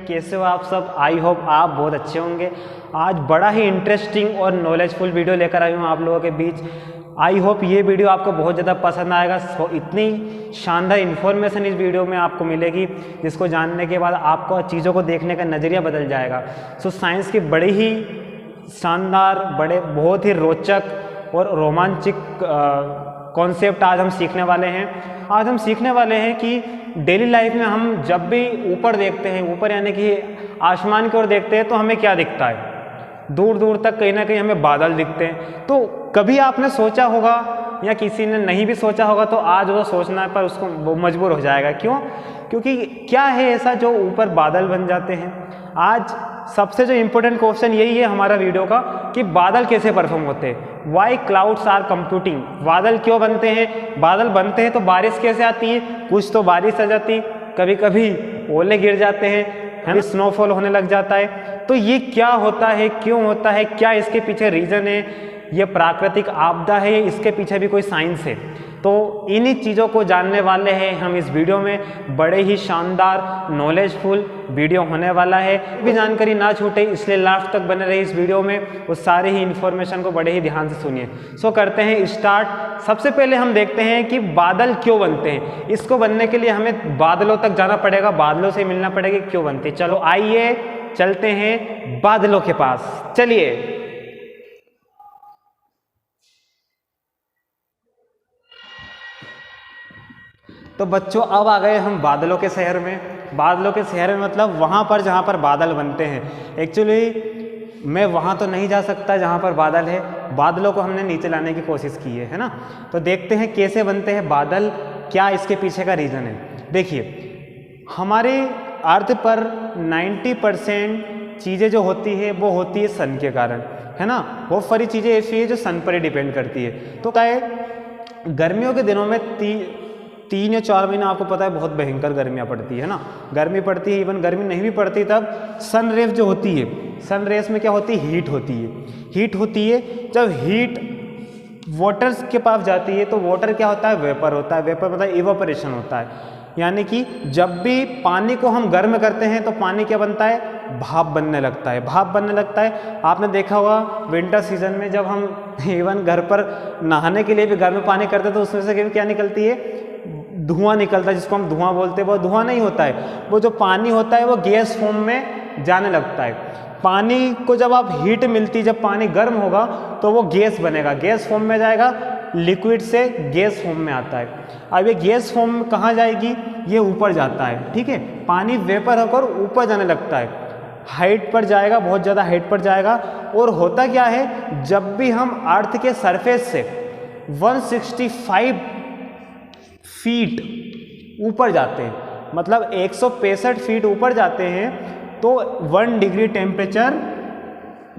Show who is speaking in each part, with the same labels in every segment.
Speaker 1: कैसे हो आप सब? आई होप आप बहुत अच्छे होंगे। आज बड़ा ही इंटरेस्टिंग और नॉलेजफुल वीडियो लेकर आई हूँ आप लोगों के बीच। आई होप ये वीडियो आपको बहुत ज़्यादा पसंद आएगा। इतनी शानदार इन्फॉर्मेशन इस वीडियो में आपको मिलेगी जिसको जानने के बाद आपको चीज़ों को देखने का नज़रिया बदल जाएगा। साइंस की बड़ी ही शानदार, बहुत ही रोचक और रोमांचक कॉन्सेप्ट आज हम सीखने वाले हैं। आज हम सीखने वाले हैं कि डेली लाइफ में हम जब भी ऊपर देखते हैं, ऊपर यानी कि आसमान की ओर देखते हैं, तो हमें क्या दिखता है? दूर दूर तक कहीं ना कहीं हमें बादल दिखते हैं। तो कभी आपने सोचा होगा या किसी ने नहीं भी सोचा होगा तो आज वो सोचना पर उसको वो मजबूर हो जाएगा। क्यों? क्योंकि क्या है ऐसा जो ऊपर बादल बन जाते हैं। आज सबसे जो इम्पोर्टेंट क्वेश्चन यही है हमारा वीडियो का कि बादल कैसे परफॉर्म होते हैं। Why clouds are computing. बादल क्यों बनते हैं? बादल बनते हैं तो बारिश कैसे आती है? कुछ तो बारिश आ जाती, कभी कभी ओले गिर जाते हैं, है ना, स्नोफॉल होने लग जाता है। तो ये क्या होता है, क्यों होता है, क्या इसके पीछे रीज़न है? ये प्राकृतिक आपदा है, इसके पीछे भी कोई साइंस है? तो इन्हीं चीज़ों को जानने वाले हैं हम इस वीडियो में। बड़े ही शानदार नॉलेजफुल वीडियो होने वाला है। भी जानकारी ना छूटे इसलिए लास्ट तक बने रहे इस वीडियो में। वो सारे ही इन्फॉर्मेशन को बड़े ही ध्यान से सुनिए। करते हैं स्टार्ट। सबसे पहले हम देखते हैं कि बादल क्यों बनते हैं। इसको बनने के लिए हमें बादलों तक जाना पड़ेगा, बादलों से मिलना पड़ेगा क्यों बनते हैं। चलो आइए चलते हैं बादलों के पास। चलिए। तो बच्चों अब आ गए हम बादलों के शहर में। बादलों के शहर में मतलब वहाँ पर जहाँ पर बादल बनते हैं। एक्चुअली मैं वहाँ तो नहीं जा सकता जहाँ पर बादल है। बादलों को हमने नीचे लाने की कोशिश की है ना। तो देखते हैं कैसे बनते हैं बादल, क्या इसके पीछे का रीज़न है। देखिए, हमारे अर्थ पर 90% चीज़ें जो होती है वो होती है सन के कारण, है ना। बहुत सारी चीज़ें ऐसी है जो सन पर ही डिपेंड करती है। तो क्या है, गर्मियों के दिनों में 3 या 4 महीना आपको पता है बहुत भयंकर गर्मियाँ पड़ती है ना। गर्मी पड़ती है, इवन गर्मी नहीं भी पड़ती तब सन रेज जो होती है, सन रेज में क्या होती है? हीट होती है। हीट होती है। जब हीट वाटर के पास जाती है तो वाटर क्या होता है? वेपर होता है। वेपर मतलब इवापोरेशन होता है। यानी कि जब भी पानी को हम गर्म करते हैं तो पानी क्या बनता है? भाप बनने लगता है। भाप बनने लगता है। आपने देखा होगा विंटर सीजन में जब हम इवन घर पर नहाने के लिए भी गर्म पानी करते हैं तो उसमें से क्या निकलती है? धुआं निकलता है, जिसको हम धुआं बोलते हैं। वो धुआं नहीं होता है, वो जो पानी होता है वो गैस फॉर्म में जाने लगता है। पानी को जब आप हीट मिलती, जब पानी गर्म होगा तो वो गैस बनेगा, गैस फॉर्म में जाएगा, लिक्विड से गैस फॉर्म में आता है। अब ये गैस फॉर्म में कहाँ जाएगी? ये ऊपर जाता है, ठीक है। पानी वेपर होकर ऊपर जाने लगता है, हाइट पर जाएगा, बहुत ज़्यादा हाइट पर जाएगा। और होता क्या है, जब भी हम अर्थ के सरफेस से 165 फीट ऊपर जाते हैं, मतलब 165 फीट ऊपर जाते हैं तो 1 डिग्री टेम्परेचर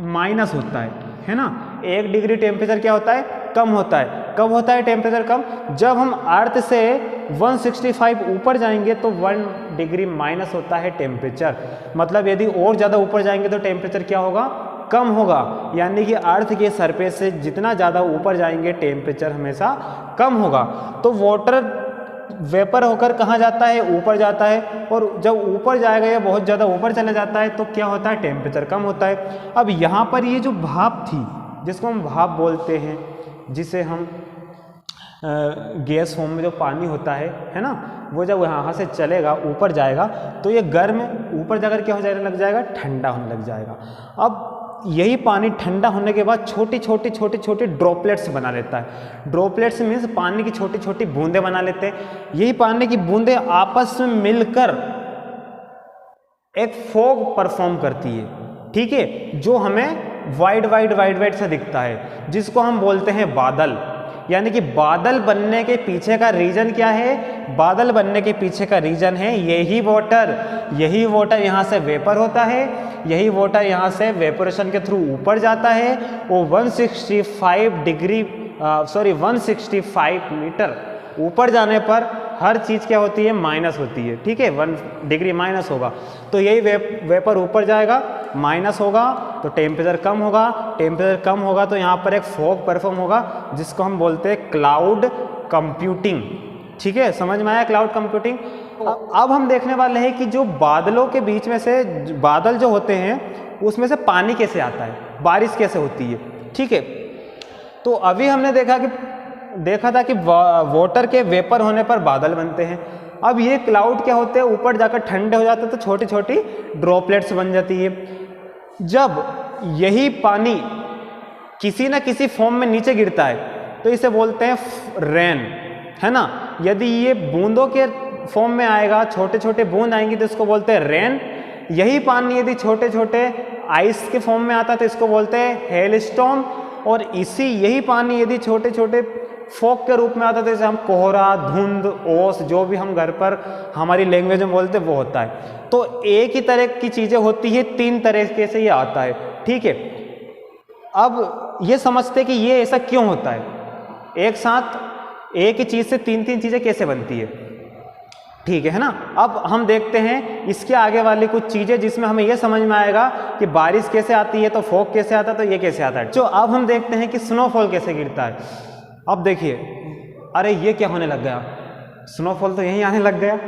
Speaker 1: माइनस होता है ना। 1 डिग्री टेम्परेचर क्या होता है? कम होता है। कब होता है टेम्परेचर कम? जब हम अर्थ से 165 ऊपर जाएंगे तो 1 डिग्री माइनस होता है टेम्परेचर। मतलब यदि और ज़्यादा ऊपर जाएंगे तो टेम्परेचर क्या होगा? कम होगा। यानी कि अर्थ के सरफेस से जितना ज़्यादा ऊपर जाएंगे टेम्परेचर हमेशा कम होगा। तो वाटर वेपर होकर कहाँ जाता है? ऊपर जाता है। और जब ऊपर जाएगा या बहुत ज़्यादा ऊपर चला जाता है तो क्या होता है? टेम्परेचर कम होता है। अब यहाँ पर ये जो भाप थी, जिसको हम भाप बोलते हैं, जिसे हम गैस फॉर्म में जो पानी होता है ना, वो जब यहाँ से चलेगा ऊपर जाएगा तो ये गर्म ऊपर जाकर क्या हो जाने लग जाएगा? ठंडा होने लग जाएगा। अब यही पानी ठंडा होने के बाद छोटी छोटी ड्रॉपलेट्स बना लेता है। ड्रॉपलेट्स मीन्स पानी की छोटी छोटी बूंदें बना लेते हैं। यही पानी की बूंदें आपस में मिलकर एक फॉग परफॉर्म करती है, ठीक है, जो हमें वाइट सा दिखता है, जिसको हम बोलते हैं बादल। यानी कि बादल बनने के पीछे का रीजन क्या है? बादल बनने के पीछे का रीजन है यही वाटर। यही वाटर यहाँ से वेपर होता है, यही वाटर यहाँ से वेपोरेशन के थ्रू ऊपर जाता है। वो 165 मीटर ऊपर जाने पर हर चीज़ क्या होती है, माइनस होती है, ठीक है, 1 डिग्री माइनस होगा, तो यही वेपर ऊपर जाएगा, माइनस होगा तो टेम्परेचर कम होगा, टेम्परेचर कम होगा तो यहाँ पर एक फॉग परफॉर्म होगा जिसको हम बोलते हैं क्लाउड कंप्यूटिंग। ठीक है, समझ में आया क्लाउड कंप्यूटिंग। अब हम देखने वाले हैं कि जो बादलों के बीच में से बादल जो होते हैं उसमें से पानी कैसे आता है, बारिश कैसे होती है। ठीक है, तो अभी हमने देखा था कि वाटर के वेपर होने पर बादल बनते हैं। अब ये क्लाउड क्या होते हैं, ऊपर जाकर ठंडे हो जाते हैं तो छोटी छोटी ड्रॉपलेट्स बन जाती है। जब यही पानी किसी न किसी फॉर्म में नीचे गिरता है तो इसे बोलते हैं रेन, है ना। यदि ये बूंदों के फॉर्म में आएगा, छोटे छोटे बूंद आएंगी तो इसको बोलते हैं रेन। यही पानी यदि छोटे छोटे आइस के फॉर्म में आता है तो इसको बोलते हैं हेलस्टॉर्म। और यही पानी यदि छोटे छोटे फॉग के रूप में आता है तो जैसे हम कोहरा, धुंध, ओस, जो भी हम घर पर हमारी लैंग्वेज में बोलते हैं वो होता है। तो एक ही तरह की चीज़ें होती है, 3 तरीके से ये आता है। ठीक है, अब ये समझते कि ये ऐसा क्यों होता है, एक साथ एक ही चीज़ से 3 चीज़ें कैसे बनती है। ठीक है ना। अब हम देखते हैं इसके आगे वाली कुछ चीज़ें जिसमें हमें यह समझ में आएगा कि बारिश कैसे आती है, तो फॉग कैसे आता है, तो ये कैसे आता है। जो अब हम देखते हैं कि स्नोफॉल कैसे गिरता है। अब देखिए, अरे ये क्या होने लग गया, स्नोफॉल तो यहीं आने लग गया।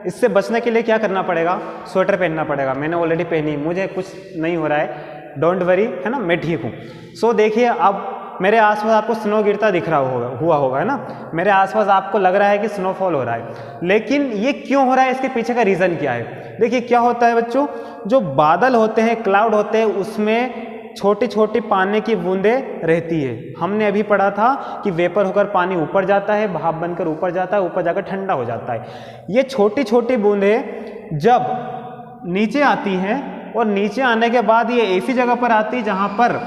Speaker 1: इससे बचने के लिए क्या करना पड़ेगा, स्वेटर पहनना पड़ेगा। मैंने ऑलरेडी पहनी, मुझे कुछ नहीं हो रहा है, डोंट वरी, है ना, मैं ठीक हूँ। सो देखिए, अब मेरे आसपास आपको स्नो गिरता दिख रहा हुआ होगा, है ना। मेरे आसपास आपको लग रहा है कि स्नोफॉल हो रहा है, लेकिन ये क्यों हो रहा है, इसके पीछे का रीज़न क्या है। देखिए क्या होता है बच्चों, जो बादल होते हैं, क्लाउड होते हैं, उसमें छोटी छोटी पानी की बूंदें रहती है। हमने अभी पढ़ा था कि वेपर होकर पानी ऊपर जाता है, भाप बनकर ऊपर जाता है, ऊपर जाकर ठंडा हो जाता है। ये छोटी छोटी बूंदें जब नीचे आती हैं और नीचे आने के बाद ये ऐसी जगह पर आती है जहाँ पर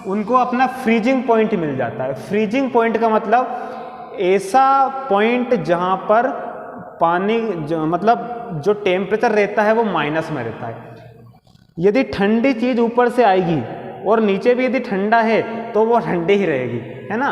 Speaker 1: उनको अपना फ्रीजिंग पॉइंट मिल जाता है। फ्रीजिंग पॉइंट का मतलब ऐसा पॉइंट जहाँ पर पानी मतलब जो टेम्परेचर रहता है वो माइनस में रहता है। यदि ठंडी चीज़ ऊपर से आएगी और नीचे भी यदि ठंडा है तो वो ठंडी ही रहेगी, है ना।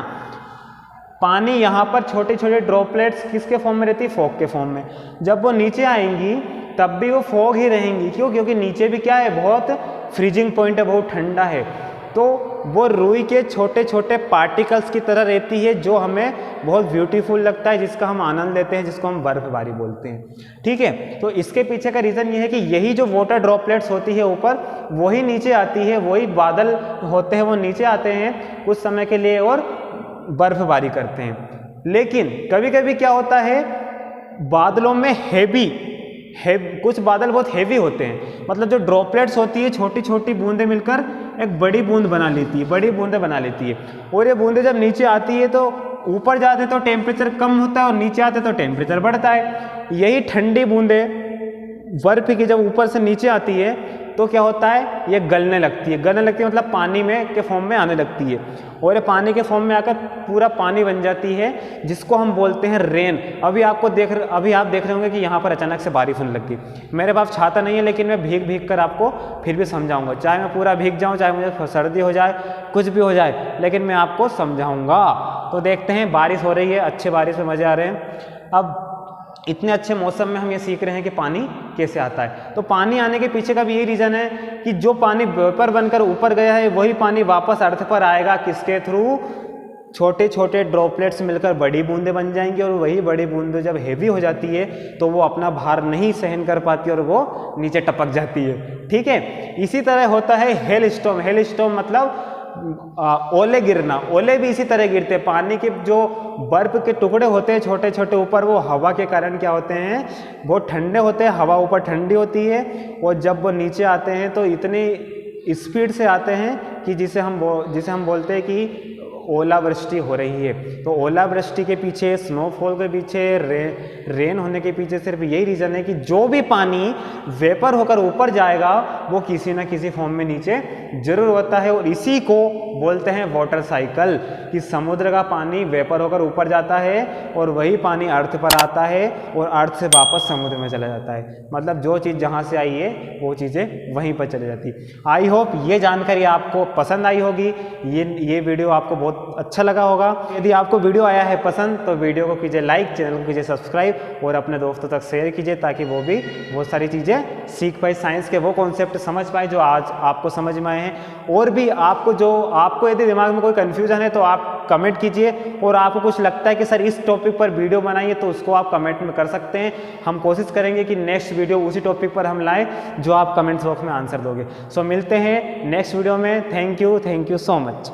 Speaker 1: पानी यहाँ पर छोटे छोटे ड्रॉपलेट्स किसके फॉर्म में रहती है, फॉग के फॉर्म में। जब वो नीचे आएंगी तब भी वो फॉग ही रहेंगी। क्यों, क्योंकि नीचे भी क्या है, बहुत फ्रीजिंग पॉइंट है, बहुत ठंडा है। तो वो रुई के छोटे छोटे पार्टिकल्स की तरह रहती है, जो हमें बहुत ब्यूटीफुल लगता है, जिसका हम आनंद लेते हैं, जिसको हम बर्फबारी बोलते हैं। ठीक है, तो इसके पीछे का रीज़न ये है कि यही जो वाटर ड्रॉपलेट्स होती है ऊपर, वही नीचे आती है, वही बादल होते हैं, वो नीचे आते हैं कुछ समय के लिए और बर्फबारी करते हैं। लेकिन कभी कभी क्या होता है, बादलों में कुछ बादल बहुत हैवी होते हैं, मतलब जो ड्रॉपलेट्स होती है, छोटी छोटी बूंदें मिलकर एक बड़ी बूंद बना लेती है, बड़ी बूंदें बना लेती है। और ये बूंदें जब नीचे आती है तो ऊपर जाते तो टेम्परेचर कम होता है और नीचे आते तो टेम्परेचर बढ़ता है। यही ठंडी बूंदें बर्फ की जब ऊपर से नीचे आती है तो क्या होता है, ये गलने लगती है। गलने लगती है मतलब पानी में के फॉर्म में आने लगती है, और ये पानी के फॉर्म में आकर पूरा पानी बन जाती है, जिसको हम बोलते हैं रेन। अभी आप देख रहे होंगे कि यहाँ पर अचानक से बारिश होने लगती है। मेरे पास छाता नहीं है, लेकिन मैं भीग कर आपको फिर भी समझाऊंगा। चाहे मैं पूरा भीग जाऊँ, चाहे मुझे सर्दी हो जाए, कुछ भी हो जाए, लेकिन मैं आपको समझाऊंगा। तो देखते हैं, बारिश हो रही है, अच्छे बारिश में मज़े आ रहे हैं। अब इतने अच्छे मौसम में हम ये सीख रहे हैं कि पानी कैसे आता है। तो पानी आने के पीछे का भी यही रीज़न है कि जो पानी वेपर बनकर ऊपर गया है, वही पानी वापस अर्थ पर आएगा। किसके थ्रू, छोटे छोटे ड्रॉपलेट्स मिलकर बड़ी बूंदें बन जाएंगी, और वही बड़ी बूंदें जब हेवी हो जाती है तो वो अपना भार नहीं सहन कर पाती और वो नीचे टपक जाती है। ठीक है, इसी तरह होता है हेल स्टॉर्म। हेल स्टॉर्म मतलब ओले गिरना। ओले भी इसी तरह गिरते हैं। पानी के जो बर्फ के टुकड़े होते हैं छोटे छोटे ऊपर, वो हवा के कारण क्या होते हैं, बहुत ठंडे होते हैं। हवा ऊपर ठंडी होती है, और जब वो नीचे आते हैं तो इतनी स्पीड से आते हैं कि जिसे हम बोलते हैं कि ओलावृष्टि हो रही है। तो ओलावृष्टि के पीछे, स्नोफॉल के पीछे, रेन होने के पीछे सिर्फ यही रीज़न है कि जो भी पानी वेपर होकर ऊपर जाएगा वो किसी न किसी फॉर्म में नीचे जरूर होता है। और इसी को बोलते हैं वाटर साइकिल, कि समुद्र का पानी वेपर होकर ऊपर जाता है और वही पानी अर्थ पर आता है और अर्थ से वापस समुद्र में चला जाता है। मतलब जो चीज़ जहाँ से आई है वो चीज़ें वहीं पर चली जाती। आई होप ये जानकारी आपको पसंद आई होगी। ये वीडियो आपको बहुत बहुत अच्छा लगा होगा। यदि आपको वीडियो आया है पसंद तो वीडियो को कीजिए लाइक, चैनल को कीजिए सब्सक्राइब और अपने दोस्तों तक शेयर कीजिए ताकि वो भी बहुत सारी चीज़ें सीख पाए, साइंस के वो कॉन्सेप्ट समझ पाए जो आज आपको समझ में आए हैं। और भी आपको यदि दिमाग में कोई कन्फ्यूजन है तो आप कमेंट कीजिए, और आपको कुछ लगता है कि सर इस टॉपिक पर वीडियो बनाइए तो उसको आप कमेंट में कर सकते हैं। हम कोशिश करेंगे कि नेक्स्ट वीडियो उसी टॉपिक पर हम लाएं जो आप कमेंट्स बॉक्स में आंसर दोगे। सो मिलते हैं नेक्स्ट वीडियो में। Thank you so much.